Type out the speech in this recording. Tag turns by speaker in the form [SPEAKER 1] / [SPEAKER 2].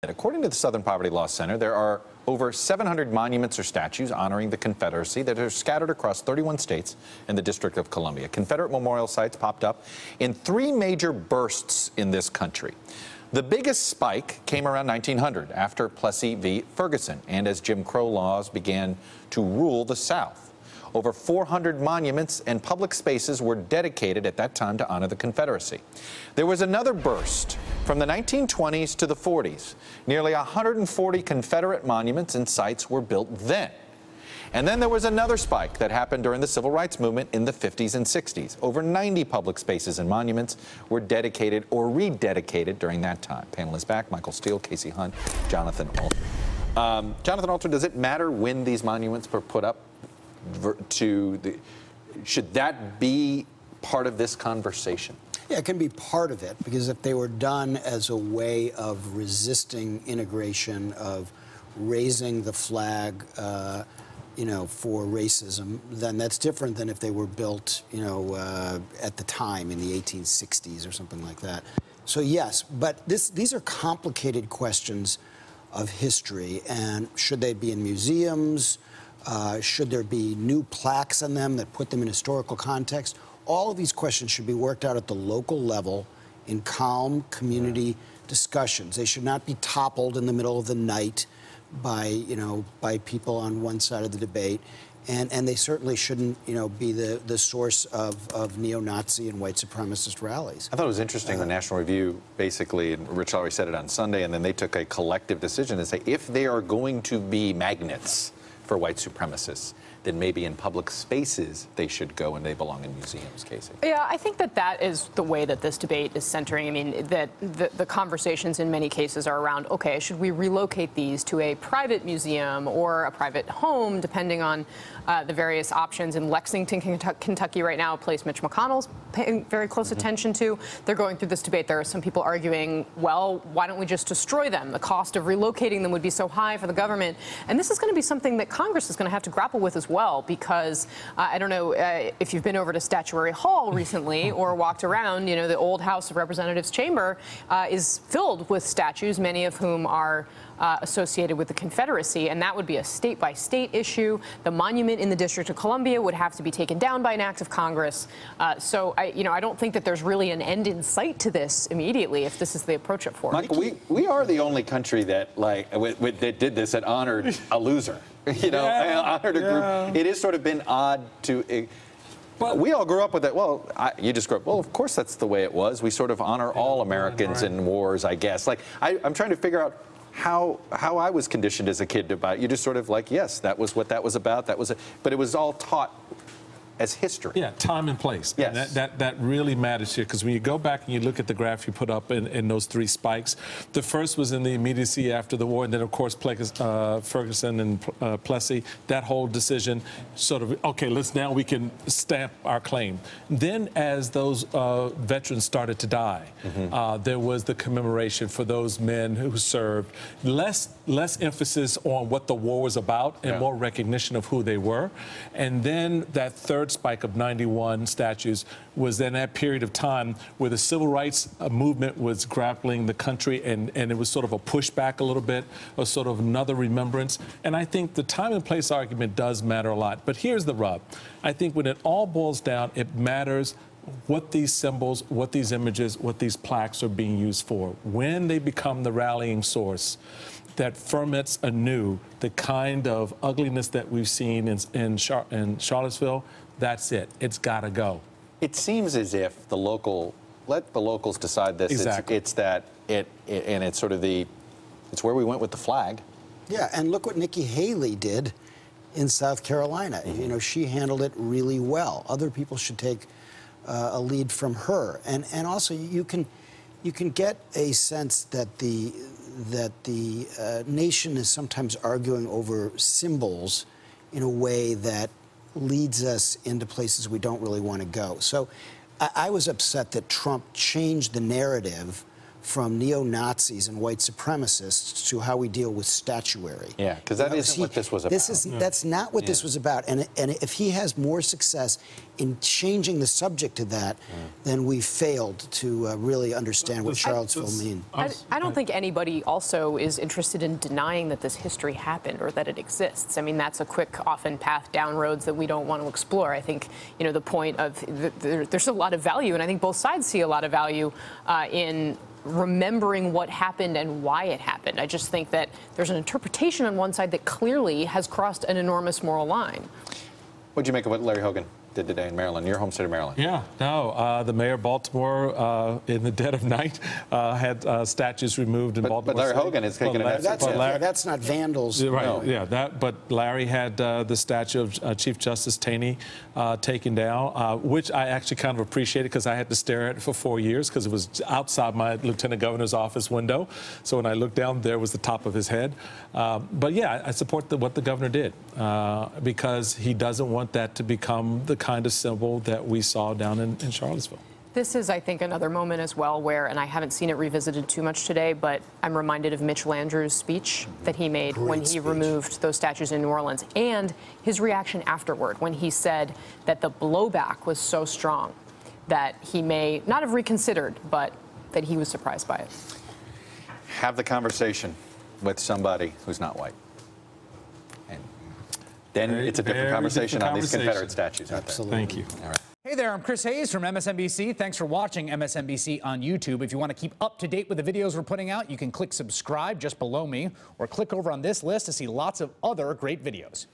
[SPEAKER 1] According to the Southern Poverty Law Center, there are over 700 monuments or statues honoring the Confederacy that are scattered across 31 states and the District of Columbia. Confederate memorial sites popped up in 3 major bursts in this country. The biggest spike came around 1900 after Plessy v. Ferguson and as Jim Crow laws began to rule the South. Over 400 monuments and public spaces were dedicated at that time to honor the Confederacy. There was another burst from the 1920s to the 40s. Nearly 140 Confederate monuments and sites were built then. And then there was another spike that happened during the Civil Rights Movement in the 50s and 60s. Over 90 public spaces and monuments were dedicated or rededicated during that time. Panel is back. Michael Steele, Casey Hunt, Jonathan Alter. Jonathan Alter, does it matter when these monuments were put up? Should that be part of this conversation?
[SPEAKER 2] Yeah, it can be part of it, because if they were done as a way of resisting integration, of raising the flag, for racism, then that's different than if they were built, at the time in the 1860s or something like that. So yes, but these are complicated questions of history, and should they be in museums? Should there be new plaques on them that put them in historical context? All of these questions should be worked out at the local level in calm community discussions. They should not be toppled in the middle of the night by people on one side of the debate. And they certainly shouldn't, be the source of neo-Nazi and white supremacist rallies.
[SPEAKER 1] I thought it was interesting, the National Review basically, and Rich Lowry said it on Sunday, and then they took a collective decision to say if they are going to be magnets for white supremacists, then maybe in public spaces they should go and they belong in museums, Casey.
[SPEAKER 3] Yeah, I think that is the way that this debate is centering. I mean, that the conversations in many cases are around, okay, should we relocate these to a private museum or a private home, depending on the various options. In Lexington, Kentucky right now, a place Mitch McConnell's paying very close attention to. They're going through this debate. There are some people arguing, well, why don't we just destroy them? The cost of relocating them would be so high for the government. And this is going to be something that Congress is going to have to grapple with as well, because I don't know if you've been over to Statuary Hall recently or walked around, the old House of Representatives chamber is filled with statues, many of whom are associated with the Confederacy, and that would be a state-by-state issue. The monument in the District of Columbia would have to be taken down by an act of Congress. So I don't think that there's really an end in sight to this immediately if this is the approach it for.
[SPEAKER 1] Michael, we are the only country that that did this, that honored a loser. Honored a group. It has sort of been odd to. But we all grew up with it. Well, you just grew up. Well, of course, that's the way it was. We sort of honor all Americans in wars, I guess. I'm trying to figure out how I was conditioned as a kid about. You just sort of yes, that was what that was about. But it was all taught as history.
[SPEAKER 4] Yeah, time and place.
[SPEAKER 1] Yes.
[SPEAKER 4] And that really matters here, because when you go back and you look at the graph you put up in those 3 spikes, the first was in the immediacy after the war, and then, of course, Ferguson and Plessy, that whole decision sort of, okay, now we can stamp our claim. Then as those veterans started to die, there was the commemoration for those men who served. Less emphasis on what the war was about and more recognition of who they were. And then that third spike of 91 statues was then that period of time where the civil rights movement was grappling the country, and it was sort of a pushback a little bit, or sort of another remembrance. And I think the time and place argument does matter a lot. But here's the rub. I think when it all boils down, it matters what these symbols, what these images, what these plaques are being used for. When they become the rallying source that ferments anew the kind of ugliness that we've seen in Charlottesville, that's it. It's got to go.
[SPEAKER 1] It seems as if let the locals decide this.
[SPEAKER 4] Exactly.
[SPEAKER 1] And it's sort of it's where we went with the flag.
[SPEAKER 2] Yeah, and look what Nikki Haley did in South Carolina. She handled it really well. Other people should take a lead from her. And also you can get a sense that the nation is sometimes arguing over symbols in a way that leads us into places we don't really want to go. So I was upset that Trump changed the narrative from neo-Nazis and white supremacists to how we deal with statuary.
[SPEAKER 1] Yeah, because that isn't what this was about.
[SPEAKER 2] That's not what this was about. And if he has more success in changing the subject to that, then we failed to really understand what Charlottesville means.
[SPEAKER 3] I don't think anybody also is interested in denying that this history happened or that it exists. I mean, that's a quick, often path down roads that we don't want to explore. I think, you know, the point of there's a lot of value, and I think both sides see a lot of value in remembering what happened and why it happened. I just think that there's an interpretation on one side that clearly has crossed an enormous moral line.
[SPEAKER 1] What'd you make of what Larry Hogan did today in Maryland, your home state of Maryland?
[SPEAKER 4] Yeah, no, the mayor of Baltimore, in the dead of night, had statues removed in Baltimore.
[SPEAKER 1] But Larry
[SPEAKER 4] City.
[SPEAKER 1] Hogan is taking
[SPEAKER 2] That's not vandals.
[SPEAKER 4] Right,
[SPEAKER 1] No.
[SPEAKER 4] yeah, but Larry had the statue of Chief Justice Taney taken down, which I actually kind of appreciated because I had to stare at it for 4 years because it was outside my lieutenant governor's office window. So when I looked down, there was the top of his head. But yeah, I support what the governor did because he doesn't want that to become the kind of symbol that we saw down in Charlottesville.
[SPEAKER 3] This is, I think, another moment as well where, and I haven't seen it revisited too much today, but I'm reminded of Mitch Landrieu's speech that he made when he removed those statues in New Orleans, and his reaction afterward when he said that the blowback was so strong that he may not have reconsidered, but that he was surprised by it.
[SPEAKER 1] Have the conversation with somebody who's not white. And then it's a different conversation on these Confederate statues out there.
[SPEAKER 2] Absolutely.
[SPEAKER 4] Thank you.
[SPEAKER 1] All right.
[SPEAKER 5] Hey there, I'm Chris Hayes from MSNBC. Thanks for watching MSNBC on YouTube. If you want to keep up to date with the videos we're putting out, you can click subscribe just below me or click over on this list to see lots of other great videos.